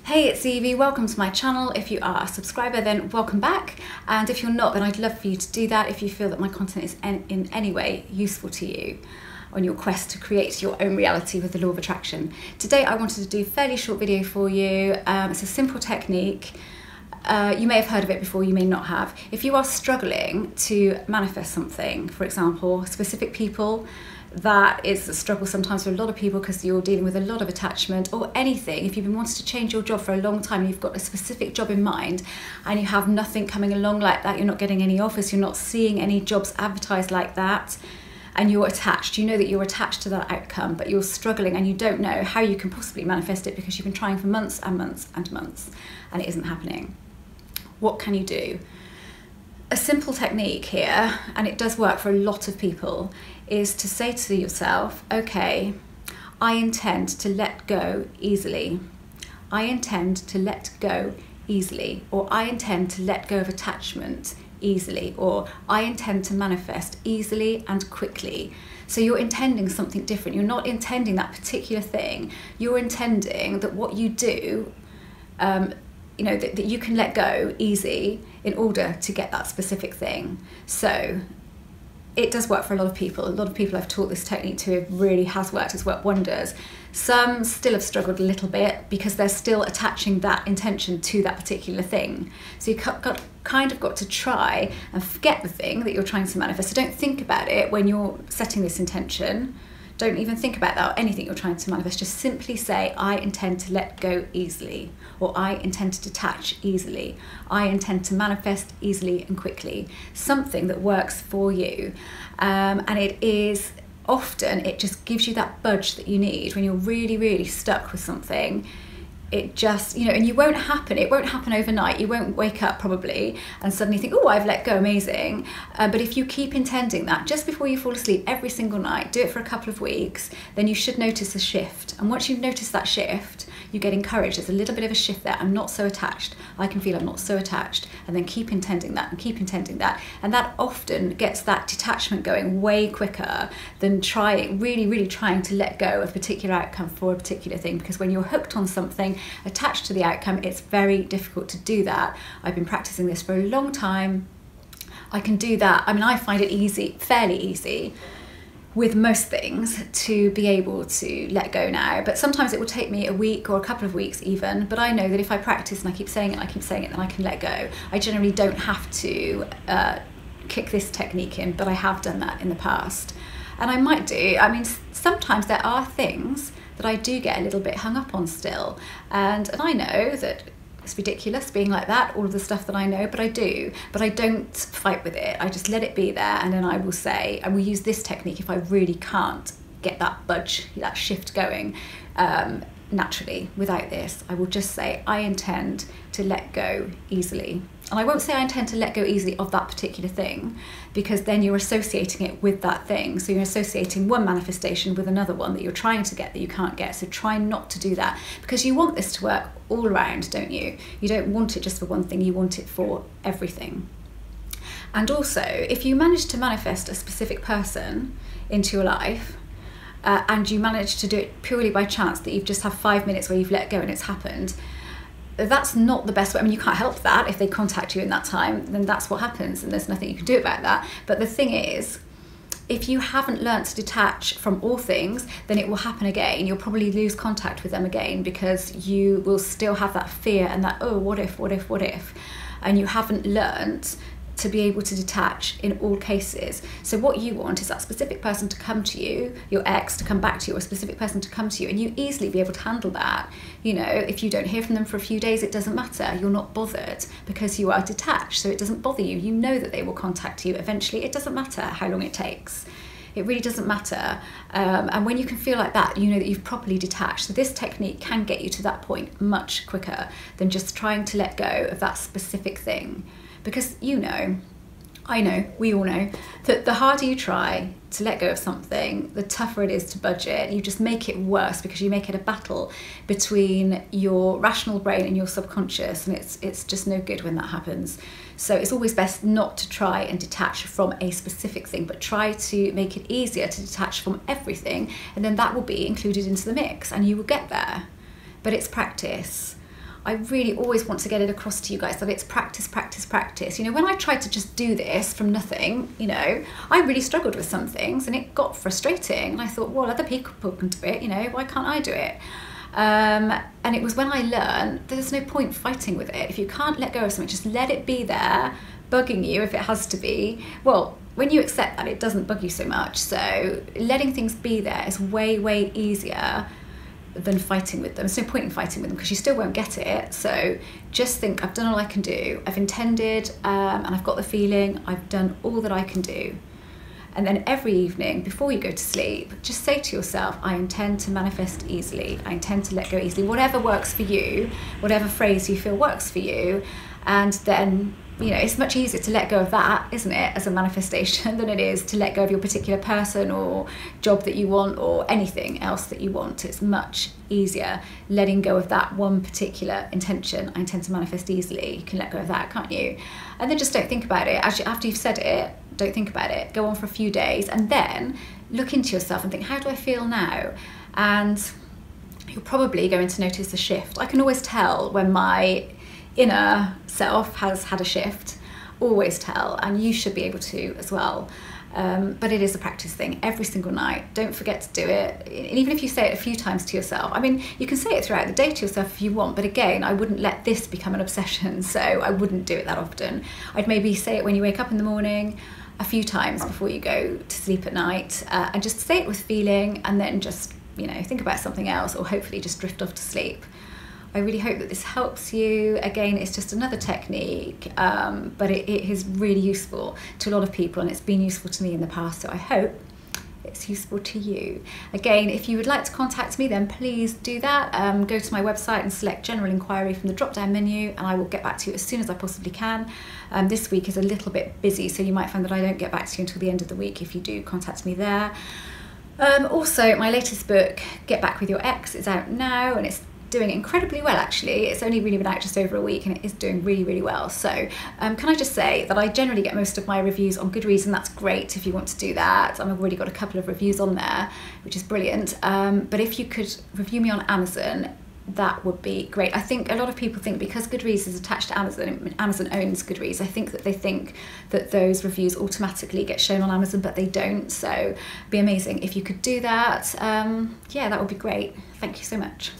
Hey, it's Evie, welcome to my channel. If you are a subscriber, then welcome back. And if you're not, then I'd love for you to do that if you feel that my content is in any way useful to you on your quest to create your own reality with the law of attraction. Today I wanted to do a fairly short video for you. It's a simple technique. You may have heard of it before, you may not have. If you are struggling to manifest something, for example, specific people, that is a struggle sometimes for a lot of people because you're dealing with a lot of attachment, or anything. If you've been wanting to change your job for a long time and you've got a specific job in mind and you have nothing coming along like that, you're not getting any offers, you're not seeing any jobs advertised like that, and you're attached, you know that you're attached to that outcome, but you're struggling and you don't know how you can possibly manifest it because you've been trying for months and months and months and it isn't happening. What can you do? A simple technique here, and it does work for a lot of people, is to say to yourself, okay, I intend to let go easily. I intend to let go easily, or I intend to let go of attachment easily, or I intend to manifest easily and quickly. So you're intending something different. You're not intending that particular thing. You're intending that what you do, you know, that you can let go easy in order to get that specific thing. So it does work for a lot of people. A lot of people I've taught this technique to, it really has worked. It's worked wonders. Some still have struggled a little bit because they're still attaching that intention to that particular thing. So you've kind of got to try and forget the thing that you're trying to manifest. So don't think about it when you're setting this intention. Don't even think about that or anything you're trying to manifest. Just simply say, I intend to let go easily, or I intend to detach easily. I intend to manifest easily and quickly. Something that works for you. And it is often, it just gives you that budge that you need when you're really, really stuck with something. It just, you know, and it won't happen overnight. You won't wake up probably and suddenly think, oh, I've let go, amazing. But if you keep intending that just before you fall asleep every single night, do it for a couple of weeks, then you should notice a shift. And once you've noticed that shift, you get encouraged. There's a little bit of a shift there. I'm not so attached. I can feel I'm not so attached. And then keep intending that and keep intending that. And that often gets that detachment going way quicker than really trying to let go of a particular outcome for a particular thing. Because when you're hooked on something, attached to the outcome, it's very difficult to do that. I've been practicing this for a long time. I can do that. I mean, I find it easy, fairly easy, with most things to be able to let go now. But sometimes it will take me a week or a couple of weeks even. But I know that if I practice and I keep saying it, then I can let go. I generally don't have to kick this technique in, but I have done that in the past. And I might do. I mean, sometimes there are things that I do get a little bit hung up on still. And I know that it's ridiculous being like that, all of the stuff that I know, but I do. But I don't fight with it. I just let it be there, and then I will say, I will use this technique if I really can't get that budge, that shift going naturally without this. I will just say, I intend to let go easily. And I won't say I intend to let go easily of that particular thing, because then you're associating it with that thing. So you're associating one manifestation with another one that you're trying to get that you can't get. So try not to do that, because you want this to work all around, don't you? You don't want it just for one thing, you want it for everything. And also, if you manage to manifest a specific person into your life, and you manage to do it purely by chance, that you've just had 5 minutes where you've let go and it's happened, that's not the best way. I mean, you can't help that. If they contact you in that time, then that's what happens and there's nothing you can do about that. But the thing is, if you haven't learnt to detach from all things, then it will happen again. You'll probably lose contact with them again because you will still have that fear and that, oh, what if? And you haven't learnt to be able to detach in all cases. So what you want is that specific person to come to you, your ex to come back to you, or a specific person to come to you, and you easily be able to handle that. You know, if you don't hear from them for a few days, it doesn't matter. You're not bothered because you are detached, so it doesn't bother you. You know that they will contact you eventually. It doesn't matter how long it takes. It really doesn't matter. And when you can feel like that, you know that you've properly detached. So this technique can get you to that point much quicker than just trying to let go of that specific thing. Because you know, I know, we all know, that the harder you try to let go of something, the tougher it is to budge it. You just make it worse because you make it a battle between your rational brain and your subconscious, and it's just no good when that happens. So it's always best not to try and detach from a specific thing, but try to make it easier to detach from everything, and then that will be included into the mix and you will get there. But it's practice. I really always want to get it across to you guys that it's practice, practice, practice. You know, when I tried to just do this from nothing, you know, I really struggled with some things and it got frustrating. And I thought, well, other people can do it, you know, why can't I do it? And it was when I learned there's no point fighting with it. If you can't let go of something, just let it be there, bugging you if it has to be. Well, when you accept that, it doesn't bug you so much. So letting things be there is way, way easier than fighting with them. There's no point in fighting with them because you still won't get it. So just think, I've done all I can do. I've intended and I've got the feeling. I've done all that I can do. And then every evening before you go to sleep, just say to yourself, I intend to manifest easily. I intend to let go easily. Whatever works for you, whatever phrase you feel works for you. And then, you know, it's much easier to let go of that, isn't it, as a manifestation than it is to let go of your particular person or job that you want or anything else that you want. It's much easier letting go of that one particular intention. I intend to manifest easily. You can let go of that, can't you? And then just don't think about it. Actually, after you've said it, don't think about it. Go on for a few days and then look into yourself and think, how do I feel now? And you're probably going to notice a shift. I can always tell when my inner self has had a shift, always tell, and you should be able to as well. But it is a practice thing every single night. Don't forget to do it. And even if you say it a few times to yourself, I mean, you can say it throughout the day to yourself if you want, but again, I wouldn't let this become an obsession, so I wouldn't do it that often. I'd maybe say it when you wake up in the morning, a few times before you go to sleep at night, and just say it with feeling, and then just, you know, think about something else, or hopefully just drift off to sleep. I really hope that this helps you. Again, it's just another technique, but it is really useful to a lot of people, and it's been useful to me in the past, so I hope it's useful to you. Again, if you would like to contact me, then please do that. Go to my website and select General Inquiry from the drop-down menu, and I will get back to you as soon as I possibly can. This week is a little bit busy, so you might find that I don't get back to you until the end of the week if you do contact me there. Also, my latest book, Get Back With Your Ex, is out now, and it's doing incredibly well, actually. It's only really been out just over a week and it is doing really, really well. So can I just say that I generally get most of my reviews on Goodreads, and that's great if you want to do that. I've already got a couple of reviews on there, which is brilliant. But if you could review me on Amazon, that would be great. I think a lot of people think because Goodreads is attached to Amazon, Amazon owns Goodreads, I think that they think that those reviews automatically get shown on Amazon, but they don't. So it'd be amazing if you could do that. Yeah, that would be great. Thank you so much.